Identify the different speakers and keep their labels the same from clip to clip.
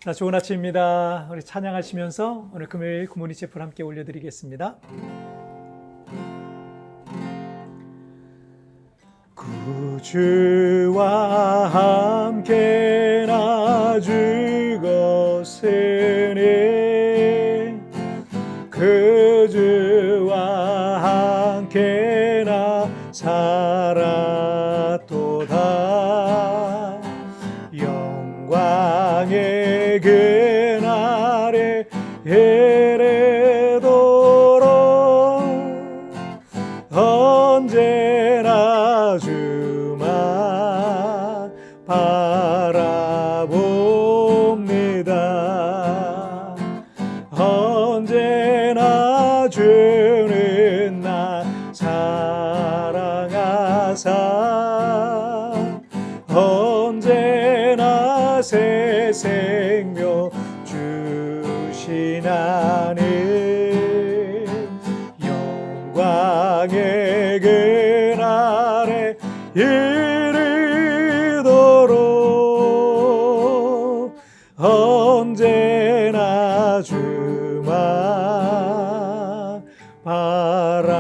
Speaker 1: 자, 좋은 아침입니다. 우리 찬양하시면서 오늘 금요일 굿모닝 셰프를 함께 올려드리겠습니다. 구주와 함께나 죽었으니 그 주와 함께나 살았도다. 영광의 그날에 이르도록 언제나 주만 바라봅니다. 언제나 주는 나 사랑하사 언제나 새 생명 주시나니 영광의 그날에 이르도록 언제나 주만 바라봅니다.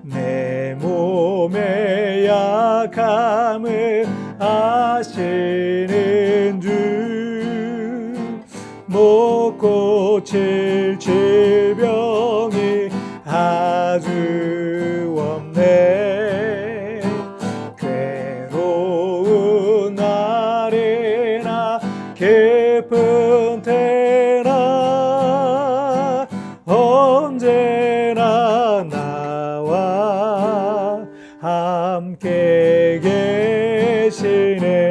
Speaker 1: 내 몸의 약함을 아시는 주 못 고칠 질병이 아주 없네. 괴로운 날이나 기쁜 때나 언제나 나와 함께 계시네.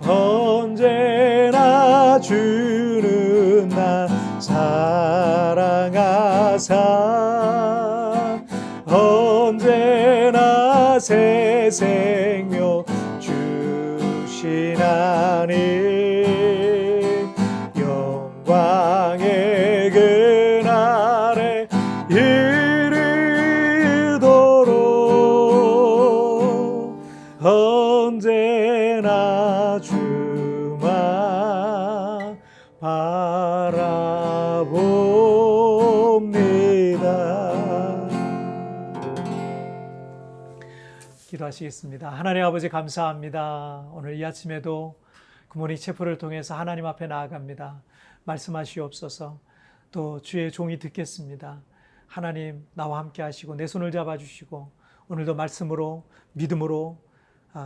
Speaker 1: 언제나 주는 나 사랑하사 언제나 새 생명 주시나니 영광의 그날에 이르도록 언제나 주만 바라봅니다. 기도하시겠습니다. 하나님 아버지 감사합니다. 오늘 이 아침에도 굿모닝 셰프를 통해서 하나님 앞에 나아갑니다. 말씀하시옵소서. 또 주의 종이 듣겠습니다. 하나님 나와 함께 하시고 내 손을 잡아주시고 오늘도 말씀으로 믿음으로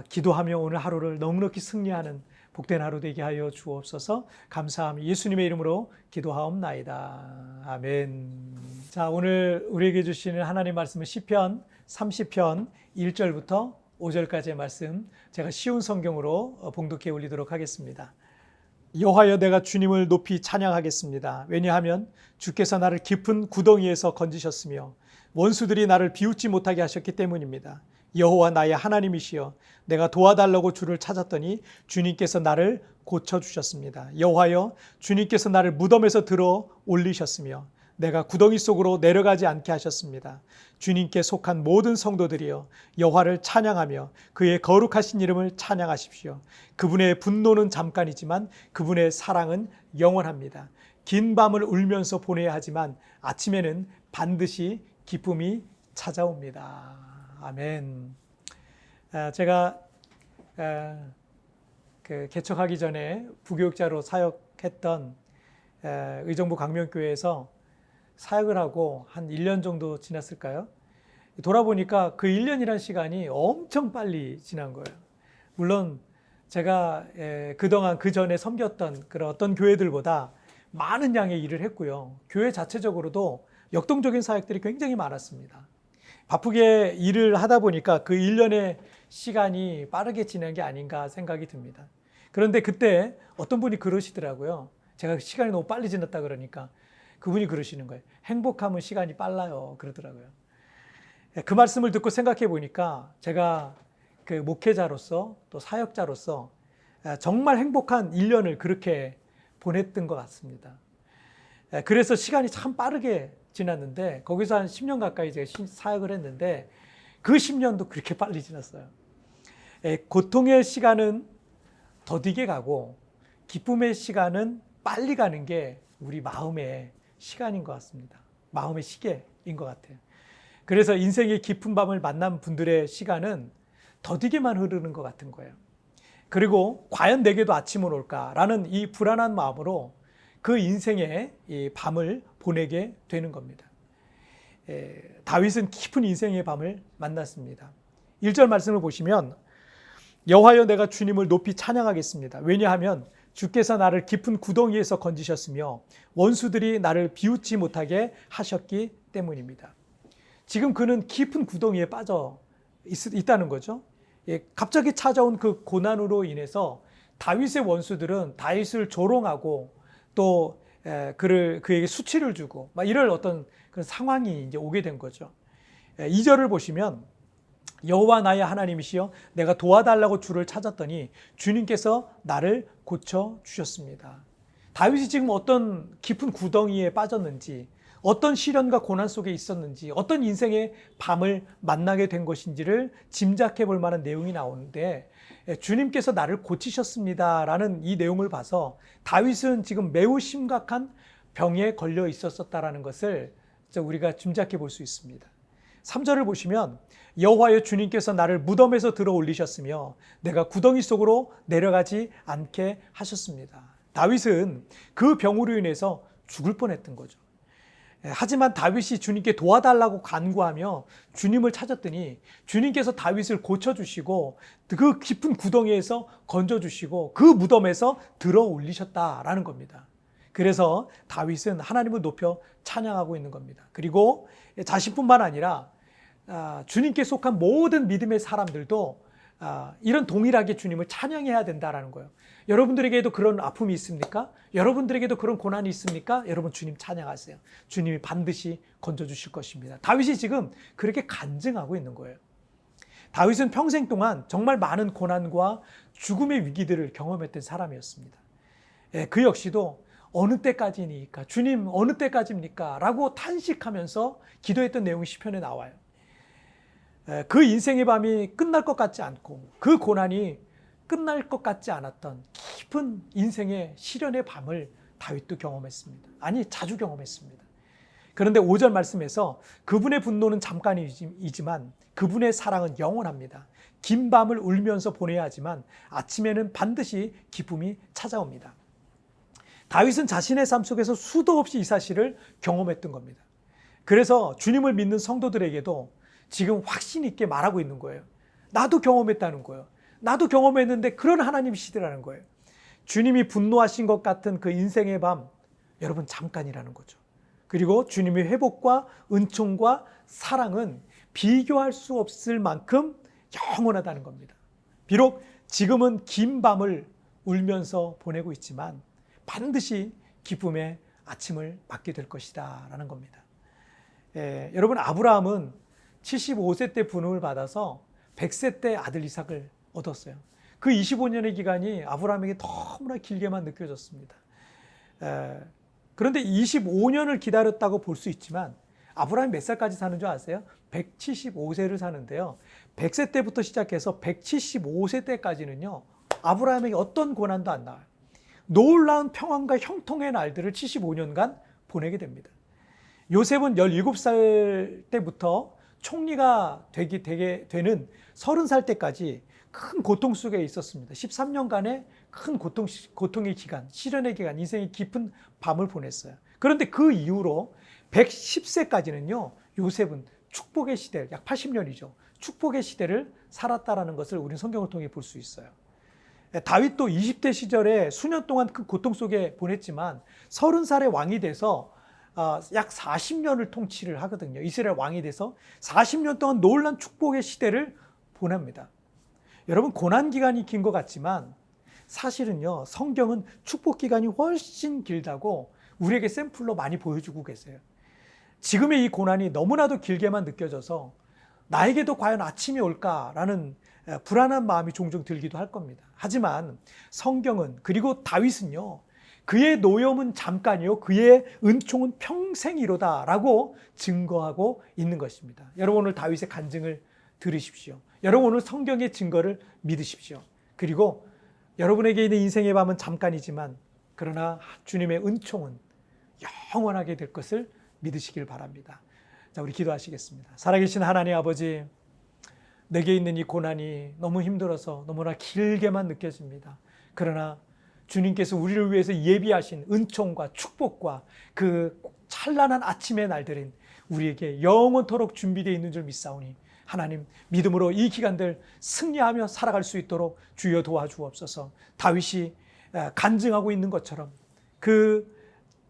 Speaker 1: 기도하며 오늘 하루를 넉넉히 승리하는 복된 하루 되게 하여 주옵소서. 감사함 예수님의 이름으로 기도하옵나이다. 아멘. 자, 오늘 우리에게 주시는 하나님 말씀은 시편 30편 1절부터 5절까지의 말씀 제가 쉬운 성경으로 봉독해 올리도록 하겠습니다. 여호와여 내가 주님을 높이 찬양하겠습니다. 왜냐하면 주께서 나를 깊은 구덩이에서 건지셨으며 원수들이 나를 비웃지 못하게 하셨기 때문입니다. 여호와 나의 하나님이시여 내가 도와달라고 주를 찾았더니 주님께서 나를 고쳐주셨습니다. 여호와여 주님께서 나를 무덤에서 들어 올리셨으며 내가 구덩이 속으로 내려가지 않게 하셨습니다. 주님께 속한 모든 성도들이여 여호와를 찬양하며 그의 거룩하신 이름을 찬양하십시오. 그분의 분노는 잠깐이지만 그분의 사랑은 영원합니다. 긴 밤을 울면서 보내야 하지만 아침에는 반드시 기쁨이 찾아옵니다. 아멘. 제가 개척하기 전에 부교육자로 사역했던 의정부 강명교회에서 사역을 하고 한 1년 정도 지났을까요? 돌아보니까 그 1년이라는 시간이 엄청 빨리 지난 거예요. 물론 제가 그동안 그 전에 섬겼던 그런 어떤 교회들보다 많은 양의 일을 했고요. 교회 자체적으로도 역동적인 사역들이 굉장히 많았습니다. 바쁘게 일을 하다 보니까 그 1년의 시간이 빠르게 지난 게 아닌가 생각이 듭니다. 그런데 그때 어떤 분이 그러시더라고요. 제가 시간이 너무 빨리 지났다 그러니까 그분이 그러시는 거예요. 행복하면 시간이 빨라요. 그러더라고요. 그 말씀을 듣고 생각해 보니까 제가 그 목회자로서 또 사역자로서 정말 행복한 1년을 그렇게 보냈던 것 같습니다. 그래서 시간이 참 빠르게 지났는데 거기서 한 10년 가까이 제가 사역을 했는데 그 10년도 그렇게 빨리 지났어요. 고통의 시간은 더디게 가고 기쁨의 시간은 빨리 가는 게 우리 마음의 시간인 것 같습니다. 마음의 시계인 것 같아요. 그래서 인생의 깊은 밤을 만난 분들의 시간은 더디게만 흐르는 것 같은 거예요. 그리고 과연 내게도 아침은 올까라는 이 불안한 마음으로 그 인생의 이 밤을 보내게 되는 겁니다. 다윗은 깊은 인생의 밤을 만났습니다. 1절 말씀을 보시면 여호와여 내가 주님을 높이 찬양하겠습니다. 왜냐하면 주께서 나를 깊은 구덩이에서 건지셨으며 원수들이 나를 비웃지 못하게 하셨기 때문입니다. 지금 그는 깊은 구덩이에 빠져 있다는 거죠. 갑자기 찾아온 그 고난으로 인해서 다윗의 원수들은 다윗을 조롱하고 또 그에게 수치를 주고 막 이럴 어떤 그런 상황이 이제 오게 된 거죠. 2절을 보시면 여호와 나의 하나님이시여 내가 도와달라고 주를 찾았더니 주님께서 나를 고쳐 주셨습니다. 다윗이 지금 어떤 깊은 구덩이에 빠졌는지, 어떤 시련과 고난 속에 있었는지, 어떤 인생의 밤을 만나게 된 것인지를 짐작해 볼 만한 내용이 나오는데 주님께서 나를 고치셨습니다라는 이 내용을 봐서 다윗은 지금 매우 심각한 병에 걸려 있었다라는 것을 우리가 짐작해 볼 수 있습니다. 3절을 보시면 여호와여 주님께서 나를 무덤에서 들어 올리셨으며 내가 구덩이 속으로 내려가지 않게 하셨습니다. 다윗은 그 병으로 인해서 죽을 뻔했던 거죠. 하지만 다윗이 주님께 도와달라고 간구하며 주님을 찾았더니 주님께서 다윗을 고쳐주시고 그 깊은 구덩이에서 건져주시고 그 무덤에서 들어 올리셨다라는 겁니다. 그래서 다윗은 하나님을 높여 찬양하고 있는 겁니다. 그리고 자신뿐만 아니라 주님께 속한 모든 믿음의 사람들도 이런 동일하게 주님을 찬양해야 된다는 거예요. 여러분들에게도 그런 아픔이 있습니까? 여러분들에게도 그런 고난이 있습니까? 여러분 주님 찬양하세요. 주님이 반드시 건져주실 것입니다. 다윗이 지금 그렇게 간증하고 있는 거예요. 다윗은 평생 동안 정말 많은 고난과 죽음의 위기들을 경험했던 사람이었습니다. 그 역시도 어느 때까지니까 주님 어느 때까지입니까? 라고 탄식하면서 기도했던 내용이 시편에 나와요. 그 인생의 밤이 끝날 것 같지 않고 그 고난이 끝날 것 같지 않았던 깊은 인생의 시련의 밤을 다윗도 경험했습니다. 아니 자주 경험했습니다. 그런데 5절 말씀에서 그분의 분노는 잠깐이지만 그분의 사랑은 영원합니다. 긴 밤을 울면서 보내야 하지만 아침에는 반드시 기쁨이 찾아옵니다. 다윗은 자신의 삶 속에서 수도 없이 이 사실을 경험했던 겁니다. 그래서 주님을 믿는 성도들에게도 지금 확신 있게 말하고 있는 거예요. 나도 경험했다는 거예요. 나도 경험했는데 그런 하나님이시더라는 거예요. 주님이 분노하신 것 같은 그 인생의 밤, 여러분 잠깐이라는 거죠. 그리고 주님의 회복과 은총과 사랑은 비교할 수 없을 만큼 영원하다는 겁니다. 비록 지금은 긴 밤을 울면서 보내고 있지만 반드시 기쁨의 아침을 맞게 될 것이다 라는 겁니다. 여러분 아브라함은 75세 때 부름을 받아서 100세 때 아들 이삭을 얻었어요. 그 25년의 기간이 아브라함에게 너무나 길게만 느껴졌습니다. 그런데 25년을 기다렸다고 볼 수 있지만 아브라함이 몇 살까지 사는 줄 아세요? 175세를 사는데요. 100세 때부터 시작해서 175세 때까지는요. 아브라함에게 어떤 고난도 안 나와요. 놀라운 평안과 형통의 날들을 75년간 보내게 됩니다. 요셉은 17살 때부터 총리가 되게 되는 30살 때까지 큰 고통 속에 있었습니다. 13년간의 큰 고통의 기간, 시련의 기간, 인생의 깊은 밤을 보냈어요. 그런데 그 이후로 110세까지는요, 요셉은 축복의 시대, 약 80년이죠. 축복의 시대를 살았다라는 것을 우리는 성경을 통해 볼 수 있어요. 다윗도 20대 시절에 수년 동안 그 고통 속에 보냈지만 30살의 왕이 돼서 약 40년을 통치를 하거든요. 이스라엘 왕이 돼서 40년 동안 놀란 축복의 시대를 보냅니다. 여러분 고난 기간이 긴 것 같지만 사실은요 성경은 축복 기간이 훨씬 길다고 우리에게 샘플로 많이 보여주고 계세요. 지금의 이 고난이 너무나도 길게만 느껴져서 나에게도 과연 아침이 올까라는 불안한 마음이 종종 들기도 할 겁니다. 하지만 성경은 그리고 다윗은요 그의 노염은 잠깐이요 그의 은총은 평생이로다 라고 증거하고 있는 것입니다. 여러분 오늘 다윗의 간증을 들으십시오. 여러분 오늘 성경의 증거를 믿으십시오. 그리고 여러분에게 있는 인생의 밤은 잠깐이지만 그러나 주님의 은총은 영원하게 될 것을 믿으시길 바랍니다. 자, 우리 기도하시겠습니다. 살아계신 하나님 아버지, 내게 있는 이 고난이 너무 힘들어서 너무나 길게만 느껴집니다. 그러나 주님께서 우리를 위해서 예비하신 은총과 축복과 그 찬란한 아침의 날들인 우리에게 영원토록 준비되어 있는 줄 믿사오니 하나님 믿음으로 이 기간들 승리하며 살아갈 수 있도록 주여 도와주옵소서. 다윗이 간증하고 있는 것처럼 그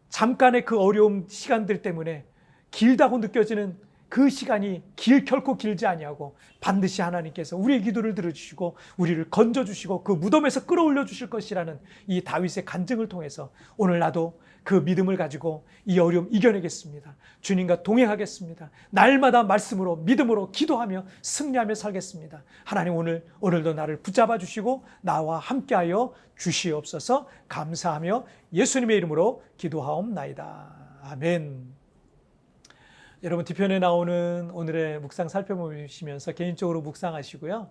Speaker 1: 잠깐의 그 어려움 시간들 때문에 길다고 느껴지는 그 시간이 결코 길지 아니하고 반드시 하나님께서 우리의 기도를 들어주시고 우리를 건져주시고 그 무덤에서 끌어올려 주실 것이라는 이 다윗의 간증을 통해서 오늘 나도 그 믿음을 가지고 이 어려움 이겨내겠습니다. 주님과 동행하겠습니다. 날마다 말씀으로 믿음으로 기도하며 승리하며 살겠습니다. 하나님 오늘도 나를 붙잡아 주시고 나와 함께하여 주시옵소서. 감사하며 예수님의 이름으로 기도하옵나이다. 아멘. 여러분 뒤편에 나오는 오늘의 묵상 살펴보시면서 개인적으로 묵상하시고요.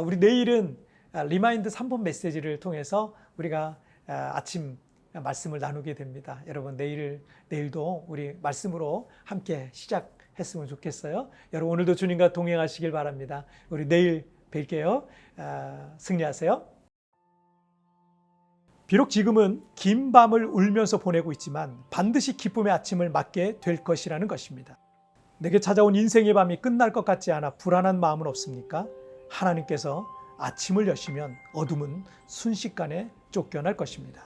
Speaker 1: 우리 내일은 리마인드 3번 메시지를 통해서 우리가 아침 말씀을 나누게 됩니다. 여러분 내일도 우리 말씀으로 함께 시작했으면 좋겠어요. 여러분 오늘도 주님과 동행하시길 바랍니다. 우리 내일 뵐게요. 승리하세요. 비록 지금은 긴 밤을 울면서 보내고 있지만 반드시 기쁨의 아침을 맞게 될 것이라는 것입니다. 내게 찾아온 인생의 밤이 끝날 것 같지 않아 불안한 마음은 없습니까? 하나님께서 아침을 여시면 어둠은 순식간에 쫓겨날 것입니다.